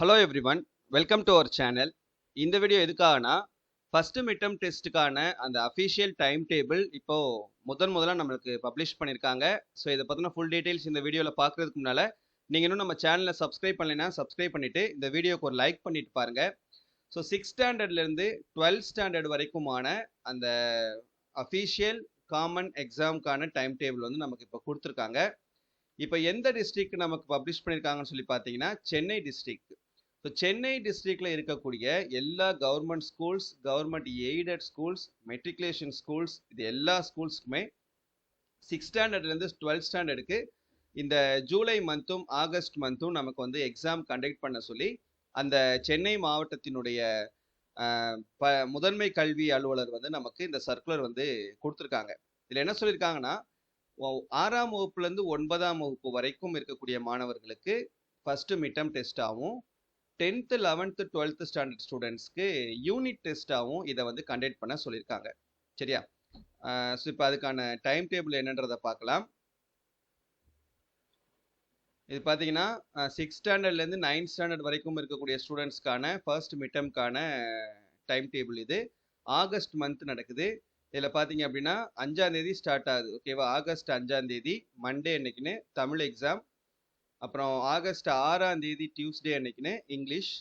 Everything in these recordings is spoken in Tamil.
Hello everyone, welcome to our channel. இந்த வீடியோ எதுக்காகனா ஃபர்ஸ்ட் மிட்டம் டெஸ்ட்டுக்கான அந்த அஃபிஷியல் டைம் டேபிள் இப்போ முதல்ல நம்மளுக்கு பப்ளிஷ் பண்ணியிருக்காங்க. ஸோ இதை பற்றின ஃபுல் டீட்டெயில்ஸ் இந்த வீடியோவில் பார்க்குறதுக்கு முன்னால் நீங்கள் இன்னும் நம்ம சேனலை சப்ஸ்கிரைப் பண்ணலைன்னா சப்ஸ்கிரைப் பண்ணிவிட்டு இந்த வீடியோக்கு ஒரு லைக் பண்ணிட்டு பாருங்கள். ஸோ 6th ஸ்டாண்டர்ட்லேருந்து 12th ஸ்டாண்டர்ட் வரைக்குமான அந்த அஃபிஷியல் காமன் எக்ஸாமுக்கான டைம் டேபிள் வந்து நமக்கு இப்போ கொடுத்துருக்காங்க. இப்போ எந்த டிஸ்ட்ரிக்ட் நமக்கு பப்ளிஷ் பண்ணியிருக்காங்கன்னு சொல்லி பார்த்தீங்கன்னா சென்னை டிஸ்ட்ரிக்ட். ஸோ சென்னை டிஸ்ட்ரிக்டில் இருக்கக்கூடிய எல்லா government schools, government aided schools, matriculation schools, இது எல்லா ஸ்கூல்ஸ்க்குமே 6th ஸ்டாண்டர்ட்லேருந்து 12th ஸ்டாண்டர்டுக்கு இந்த ஜூலை மந்த்தும் ஆகஸ்ட் மந்த்தும் நமக்கு வந்து எக்ஸாம் கண்டக்ட் பண்ண சொல்லி அந்த சென்னை மாவட்டத்தினுடைய முதன்மை கல்வி அலுவலர் வந்து நமக்கு இந்த சர்க்குலர் வந்து கொடுத்துருக்காங்க. இதில் என்ன சொல்லியிருக்காங்கன்னா, 6ஆம் வகுப்புலேருந்து 9ஆம் வகுப்பு வரைக்கும் இருக்கக்கூடிய மாணவர்களுக்கு ஃபர்ஸ்ட் மிட்டம் டெஸ்ட்டாகவும் 10th 11th 12th ஸ்டாண்டர்ட் ஸ்டூடெண்ட்ஸ்க்கு யூனிட் டெஸ்ட்டாகவும் இதை வந்து கண்டக்ட் பண்ண சொல்லியிருக்காங்க. சரியா? ஸோ இப்போ அதுக்கான டைம் டேபிள் என்னன்றதை பார்க்கலாம். இது பார்த்தீங்கன்னா 6th ஸ்டாண்டர்ட்லேருந்து 9th ஸ்டாண்டர்ட் வரைக்கும் இருக்கக்கூடிய ஸ்டூடெண்ட்ஸ்க்கான ஃபர்ஸ்ட் மிட்டம்க்கான டைம் டேபிள் இது. ஆகஸ்ட் மந்த் நடக்குது. இதில் பார்த்தீங்க அப்படின்னா 5ஆம் தேதி ஸ்டார்ட் ஆகுது. ஓகேவா? ஆகஸ்ட் 5ஆம் தேதி மண்டே அன்னைக்குன்னு தமிழ் எக்ஸாம். அப்புறம் ஆகஸ்ட் 6ஆம் தேதி டியூஸ்டே அன்னைக்குன்னு இங்கிலீஷ்.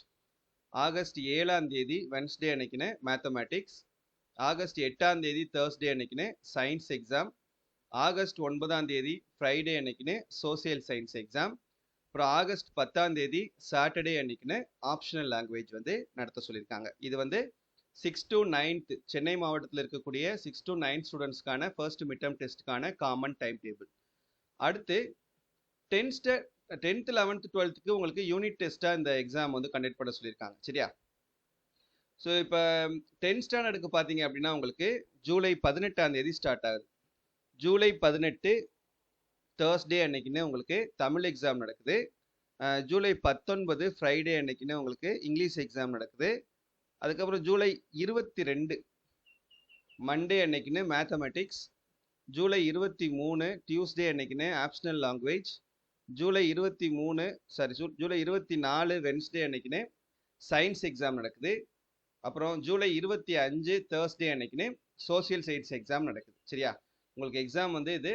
ஆகஸ்ட் 7ஆம் தேதி வென்ஸ்டே அன்னைக்குன்னு மேத்தமேட்டிக்ஸ். ஆகஸ்ட் 8ஆம் தேதி தேர்ஸ்டே அன்னைக்குன்னு சயின்ஸ் எக்ஸாம். ஆகஸ்ட் 9ஆம் தேதி ஃப்ரைடே அன்னைக்குன்னு சோசியல் சயின்ஸ் எக்ஸாம். அப்புறம் ஆகஸ்ட் 10ஆம் தேதி சாட்டர்டே அன்னைக்குன்னு ஆப்ஷனல் லாங்குவேஜ் வந்து நடத்த சொல்லியிருக்காங்க. இது வந்து 6th to 9th சென்னை மாவட்டத்தில் இருக்கக்கூடிய 6th to 9th ஸ்டூடெண்ட்ஸ்க்கான ஃபர்ஸ்ட் மிட்டம் டெஸ்ட்டுக்கான காமன் டைம் டேபிள். அடுத்து 10th 11th 12th உங்களுக்கு யூனிட் டெஸ்ட்டாக இந்த எக்ஸாம் வந்து கண்டக்ட் பண்ண சொல்லியிருக்காங்க. சரியா? ஸோ இப்போ 10th ஸ்டாண்டர்டுக்கு பார்த்தீங்க அப்படின்னா உங்களுக்கு ஜூலை 18ஆம் தேதி ஸ்டார்ட் ஆகுது. ஜூலை 18 தேர்ஸ்டே அன்னைக்குன்னு உங்களுக்கு தமிழ் எக்ஸாம் நடக்குது. ஜூலை 19 ஃப்ரைடே அன்னைக்குன்னு உங்களுக்கு இங்கிலீஷ் எக்ஸாம் நடக்குது. அதுக்கப்புறம் ஜூலை 22 மண்டே அன்னைக்குன்னு மேத்தமெட்டிக்ஸ். ஜூலை 23 டியூஸ்டே அன்னைக்குன்னு ஆப்ஷனல் லாங்குவேஜ். ஜூலை 24 வென்ஸ்டே அன்னைக்குன்னு சயின்ஸ் எக்ஸாம் நடக்குது. அப்புறம் ஜூலை 25 தேர்ஸ்டே அன்னைக்குன்னு சோசியல் சயின்ஸ் எக்ஸாம் நடக்குது. சரியா? உங்களுக்கு எக்ஸாம் வந்து இது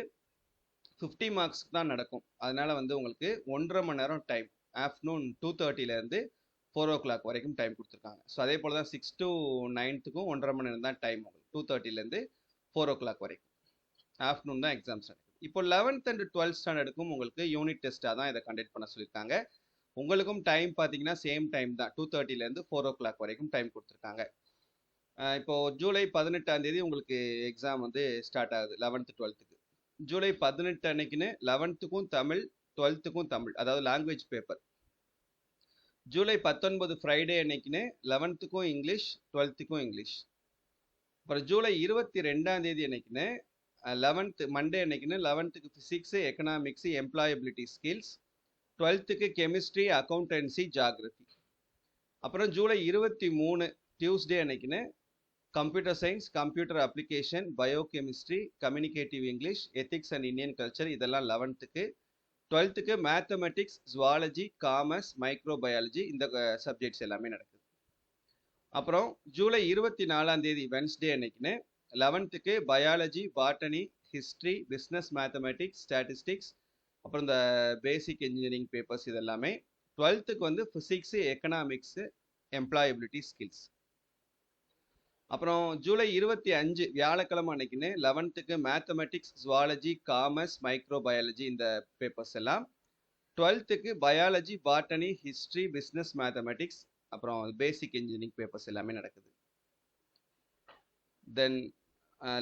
50 மார்க்ஸ்க்கு தான் நடக்கும். அதனால வந்து உங்களுக்கு 1.5 மணி நேரம் டைம், ஆஃப்டர்நூன் 2:30லேருந்து 4 o'clock வரைக்கும் டைம் கொடுத்துருக்காங்க. ஸோ அதே போல் தான் 6th to 9th 1.5 மணி நேரம் தான் டைம் உங்களுக்கு, 2:30லேருந்து 4 o'clock வரைக்கும். ஆஃப்டர்நூன் தான் எக்ஸாம்ஸ் நடக்குது. இப்போ 11th and 12th ஸ்டாண்டர்டுக்கும் உங்களுக்கு யூனிட் டெஸ்ட்டாக தான் இதை கண்டக்ட் பண்ண சொல்லியிருக்காங்க. உங்களுக்கும் டைம் பார்த்தீங்கன்னா சேம் டைம் தான், 2:30லேருந்து 4 o'clock வரைக்கும் டைம் கொடுத்துருக்காங்க. இப்போ ஜூலை 18ஆம் தேதி உங்களுக்கு எக்ஸாம் வந்து ஸ்டார்ட் ஆகுது 11th 12th. ஜூலை 18 அன்னைக்குன்னு 11th தமிழ், 12th தமிழ், அதாவது லாங்குவேஜ் பேப்பர். ஜூலை 19 ஃப்ரைடே அன்னைக்குன்னு 11th இங்கிலீஷ், 12th இங்கிலீஷ். அப்புறம் ஜூலை 22ஆம் தேதி அன்னைக்குன்னு 11th மண்டே அன்னைக்குன்னு 11th physics, economics, employability skills. 12th chemistry, accountancy, geography. அப்புறம் ஜூலை 23 டியூஸ்டே அன்னைக்குன்னு computer science, computer application, biochemistry, communicative English, ethics and Indian culture, இதெல்லாம் 11th. 12th mathematics, zoology, commerce, microbiology, இந்த சப்ஜெக்ட்ஸ் எல்லாமே நடக்குது. அப்புறம் ஜூலை 24ஆம் தேதி வென்ஸ்டே அன்னைக்குன்னு 11th biology, botany, history, business mathematics, statistics, அப்புறம் இந்த பேசிக் இன்ஜினியரிங் பேப்பர்ஸ் இதெல்லாமே. 12th வந்து ஃபிசிக்ஸ், எக்கனாமிக்ஸ், எம்ப்ளாயபிலிட்டி ஸ்கில்ஸ். அப்புறம் ஜூலை 25 வியாழக்கிழமை அன்னைக்குன்னு 11th mathematics, zoology, commerce, microbiology, இந்த பேப்பர்ஸ் எல்லாம். 12th biology, botany, history, business mathematics, அப்புறம் பேசிக் இன்ஜினியரிங் பேப்பர்ஸ் எல்லாமே நடக்குது. தென்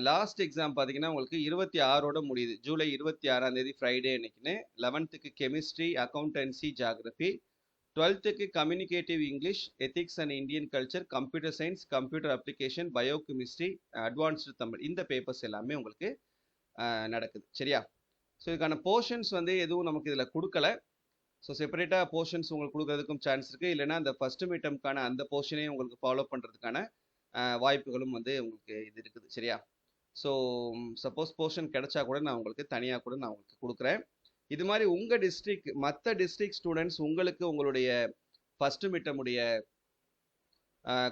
லாஸ்ட் எக்ஸாம் பார்த்தீங்கன்னா உங்களுக்கு 26ஓட முடியுது. ஜூலை 26ஆம் தேதி ஃப்ரைடே அன்னைக்குன்னு 11th chemistry, accountancy, geography. 12th communicative English, ethics and Indian culture, computer science, computer application, biochemistry, advanced Tamil, இந்த பேப்பர்ஸ் எல்லாமே உங்களுக்கு நடக்குது. சரியா? ஸோ இதுக்கான போர்ஷன்ஸ் வந்து எதுவும் நமக்கு இதில் கொடுக்கல. ஸோ செப்பரேட்டாக போர்ஷன்ஸ் உங்களுக்கு கொடுக்கறதுக்கும் சான்ஸ் இருக்குது. இல்லைன்னா அந்த ஃபர்ஸ்ட் மிட்டம்க்கான அந்த போர்ஷனே உங்களுக்கு ஃபாலோ பண்ணுறதுக்கான வாய்ப்புகளும் வந்து உங்களுக்கு இது இருக்குது. சரியா? ஸோ சப்போஸ் போர்ஷன் கிடைச்சா கூட நான் உங்களுக்கு தனியாக கூட நான் உங்களுக்கு கொடுக்குறேன். இது மாதிரி உங்கள் டிஸ்ட்ரிக்ட், மற்ற டிஸ்ட்ரிக்ட் ஸ்டூடெண்ட்ஸ் உங்களுக்கு உங்களுடைய ஃபர்ஸ்ட் மிட்டமுடைய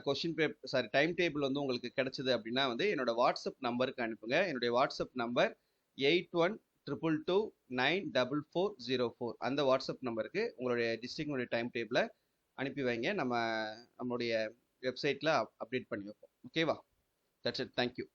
question paper sorry time table வந்து உங்களுக்கு கிடைச்சது அப்படின்னா வந்து என்னோட வாட்ஸ்அப் நம்பருக்கு அனுப்புங்க. என்னுடைய வாட்ஸ்அப் நம்பர் 8122294404. அந்த வாட்ஸ்அப் நம்பருக்கு உங்களுடைய டிஸ்ட்ரிக்னுடைய டைம் டேபிளை அனுப்பி வைங்க. நம்மளுடைய வெப்சைட்டில் அப்டேட் பண்ணி வைப்போம். ஓகேவா? That's it. தேங்க்யூ.